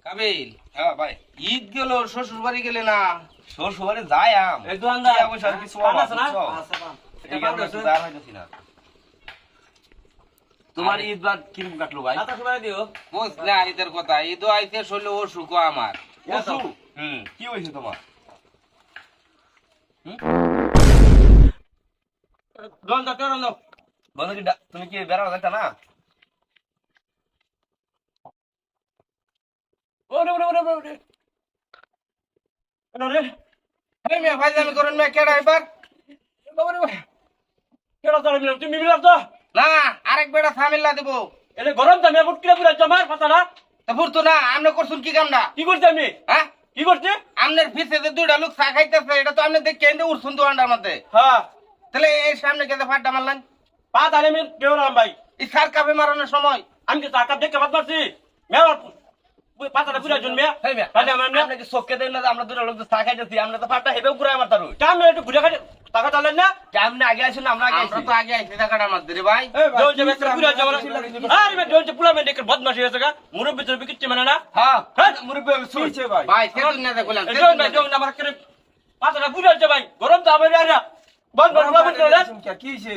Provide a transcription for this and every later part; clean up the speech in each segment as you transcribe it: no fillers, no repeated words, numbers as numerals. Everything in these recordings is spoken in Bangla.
কাবিল, হ্যাঁ ভাই, ঈদ গেল শ্বশুর বাড়ি গেলে না? শ্বশুর বাড়ি যাই আম এই দোকানদার টিয়া পয়সার কিছু অভাব, আছে না? বুঝছো? আছে না। এই কারণে একটু দাঁড় হইতেছি না। তোমার ঈদ বাদ কিরকম কাটলো ভাই? হাতা সময় দিও। বুঝ না ঈদের কথা, ঈদও আইতে শৈল অসুখ আমার। অসুখ? কি হয়েছে তোমার? দোকানদার তেরো নাও। বন্ধু কি তুমি কি বেড়ানো দেখতা না? ওরে ওরে ওরে ওরে। ওরে এই মেয়ে ফাইজলামি করেন মেয়ে কেডা এবার? ওরে ওরে। কেডা তোরে মিলাম তুমি মিলাম তো? না, আরেক বেড়া সামিল্লা দিব। এলে গরম দামে বুটকিরা পুরা জমার কথা না? তা ফুরতো না, আমনে করছুন কি কামটা? কি করতে আমি? হ্যাঁ? কি করতে? আমনের পিছে যে দুইটা লোক চা খাইতেছে, এটা তো আমনে দেখে এনে উঠছুন দোকানটার মধ্যে। হ্যাঁ। তাহলে এই সামনে কেটে ফাটটা মারলেন? পা তালে আমি কেউ রাম ভাই। এই সার কাপে মারানোর সময়। আমি কি টাকা দেখে বাদ মারছি? মেলা পাতাটা পুরা জন মেয়া। হেই মিয়া, তাহলে আমার আপনি কি চোখকে দেন না যে আমরা দুটো লোক তো চা খাইতেছি, আমরা তো ফাটটা হেবেও ঘুরে আমার তার টাইম একটু ঘুরে খাটে টাকা তালেন না? আপনি আগে আসেন না আমরা আগে আমরা আসি। তো আগে আইছি টাকাটা মারতে রে ভাই। জোন যে বেটা পুরা জমার আরে মে জোন যে পুরা মে দেখে বদমাশি হয়েছে গা মুরব্বি তোর বিকিচ্ছে মানে না? হ্যাঁ হ্যাঁ। মুরব্বি আমি শুনছি ভাই। ভাই সে দুনিয়াতে কইলাম সে জোন ভাই দুনিয়াতে। জোন আমার করে পাতাটা পুরা হচ্ছে ভাই গরম তো আমার আরে বন্ধ বন্ধ বন্ধ করে কি হইছে?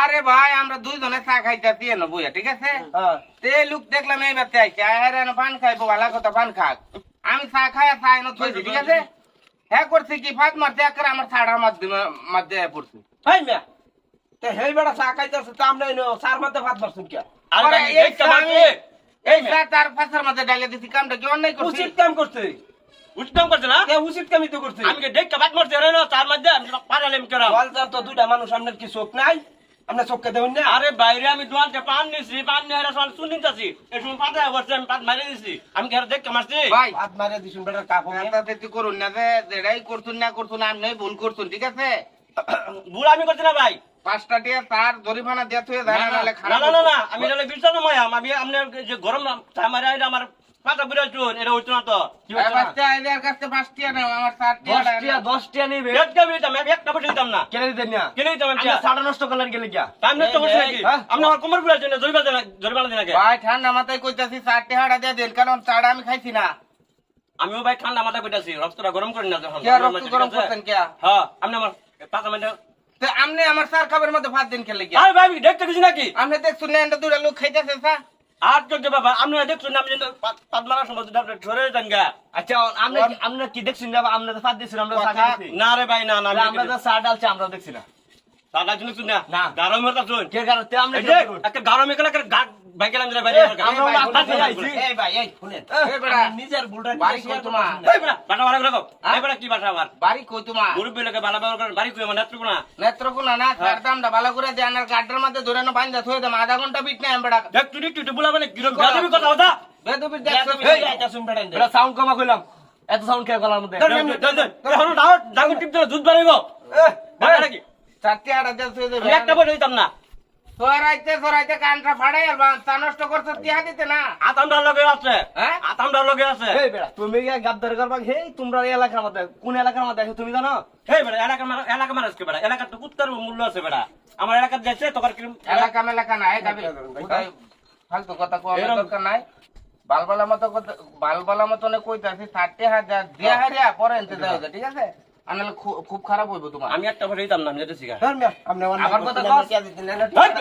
আরে ভাই আমরা দুইজনে চা খাইতেছি এনে বইয়া, ঠিক আছে? হ্যাঁ তে লোক দেখলাম এই বাতে আইছে, আরে এনে পান খাইবো, ভালো কথা পান খাক। আমি চা খাই চা এনে থইছি, ঠিক আছে? হ্যাঁ করছি কি ফাত মারতে একবার আমার ছাড়ার মধ্যে পড়ছে। ভাই মিয়া তে হেই বেড়া চা খাইতেছে তো আমরা এনো সার মধ্যে ভাত মারছুন কি? আরে ভাই এই দেখতে মারছে এই চা তার ফাঁসার মধ্যে ডালে দিছি, কামটা কি অন্যায় করছি? উচিত কাম করছে। উত্তম করছে না? এ উচিত কামই তো করছে। আমি কি দেখতে বাদ মারছে রে না তার মধ্যে আমি পারালেম করা বলতাম তো দুইটা মানুষ আপনার কি চোখ নাই? আমরা চোখকে দেবেন না? আরে বাইরে আমি দোয়ানতে পান নিছি পান নিয়ে সব শুনিতাছি এই সময় পাতা বসে আমি পাত মারি দিছি আমি কি আর দেখতে মারছি ভাই ভাত মারে দিছুন বেটা কাকু। এটা দেখতে করুন না যে যেটাই করতুন না করতুন আপনি ভুল করতুন, ঠিক আছে? ভুল আমি করছি না ভাই 5টা টিয়া তার জরিমানা দিয়ে থুয়ে দাঁড়া নালে না খারাপ না না হতো। না আমি এটা বিশ্বাস নয় আমি আপনার যে গরম আমার আমার পাতা বুড়া চুন এটা হইতো না তো কি এই হচ্ছে না? বাচ্চা আইদের কাছে 5 টিয়া নাও, আমার 4 টিয়া 10 টিয়া নিবে। একটা মিনিট আমি একটা বসে দিতাম না কেন দিতেন না? কেন দিতাম আমি আমরা সাড়া নষ্ট করলেন গেলে কি? টাইম নষ্ট করছি নাকি হ্যাঁ? আপনি আমার কোমর বুড়া চুন জরিমানা দিন আগে ভাই ঠান্ডা মাথায় কইতাছি 4 টিয়াটা দিয়ে দেন, কারণ চাটা আমি খাইছি না। আমিও ভাই ঠান্ডা মাথা কইতাছি রক্তটা গরম করি না যখন কে রক্ত গরম করতেন কে? হ্যাঁ আপনি আমার পাতা মানে তো আপনি আমার 4 কাপের মধ্যে ভাত দিন খেলে কি? আরে ভাই আমি দেখতে কিছু নাকি আপনি দেখছুন না এটা দুইটা লোক খাইতেছে চা? আর যোগ্য বাবা আপনি দেখছেন না আমি পাত মারার সময় ধরে যান গা আচ্ছা আমরা কি দেখছি না? আমরা তো ফাত দিছি, আমরা চা কথা- খাইতেছি। না রে ভাই না না আমরা তো চা ডালছি, আমরা দেখছি না। দাদা শুনছুন না না। গারো মেরতা শুন কে কারণ তে আমরা এই কি যে করব? একটা গারো মেকলা করে গাট ভাই গেলাম রে ভাই আমরা এই ভাই, আপনার শুনেন, আইছি। এই ভাই এই শুনেন। এই বেটা, আমি নিজের ভুলটা বাড়ি কই তোমার? এই বড়া বাটা বাড়া রাখো হ্যাঁ? এই বড়া কি বাটা আমার বাড়ি কই তোমার? মুরব্বি লোকে বালা বালা করে বাড়ি কই আমার নেত্রকোনা নেত্রকোনা না, তার দামটা ভালো করে দেন আর গাড্ডার মধ্যে ধরে না বান্ধা থুয়ে দাম, আধা ঘন্টা বিট নাই বেটা। দেখ তুই একটু বলা মানে কিরকম গাদবি কথা কথা বেদবির দেখছো? এই এটা শুন বেটা, এটা সাউন্ড কমা কইলাম। এত সাউন্ড কে গলার মধ্যে? এখন ডাউট ডাঙ্গু টিপ ধরে দুধ বাড়াইবো বাটা কি 4 টিয়াটা দিয়ে থুয়ে দেবে। আমি একটা বড় দিতাম না সরাইতে কানটা ফাড়াই আর চা নষ্ট করতে টিয়া দিতে না। আতামডার লগে আছে হ্যাঁ? আতামডার লগে আছে এই বেটা তুমি কি গাদ্দার করবা? হেই তোমরা এই এলাকার মধ্যে কোন এলাকার মধ্যে আছো তুমি জানো? এই বেড়া এলাকা মানুষ কে বেড়া এলাকার তো কুত্তার মূল্য আছে বেড়া আমার এলাকার যাচ্ছে তোর কি এলাকা মেলাকা নাই দাবি কোথায় ফালতু কথা কোয়া এরম- দরকার নাই। বালবালা মতো কইতাছি 60,000 দিয়া হারিয়া পরে এনতে যাও, ঠিক আছে? আনালে খুব খারাপ হইব তোমার। আমি একটা ভরে দিতাম না আমি যেতে শিখা ধর মিয়া, আপনি আমার কথা কস।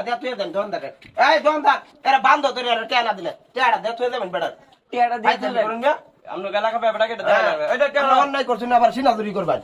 দে তুই দেন দোকানদারে। এই দোকানদার, এরা বান্ধ তোর এরা টেনা দিলে। টেড়া দে তুই দেবেন বেটা। টেড়া দিয়ে দেন করুন মিয়া। আমরা এলাকা বেড়া কেটে দেওয়া যাবে আমরা অন্যায় করছেন আবার সিনাজুরি করবেন।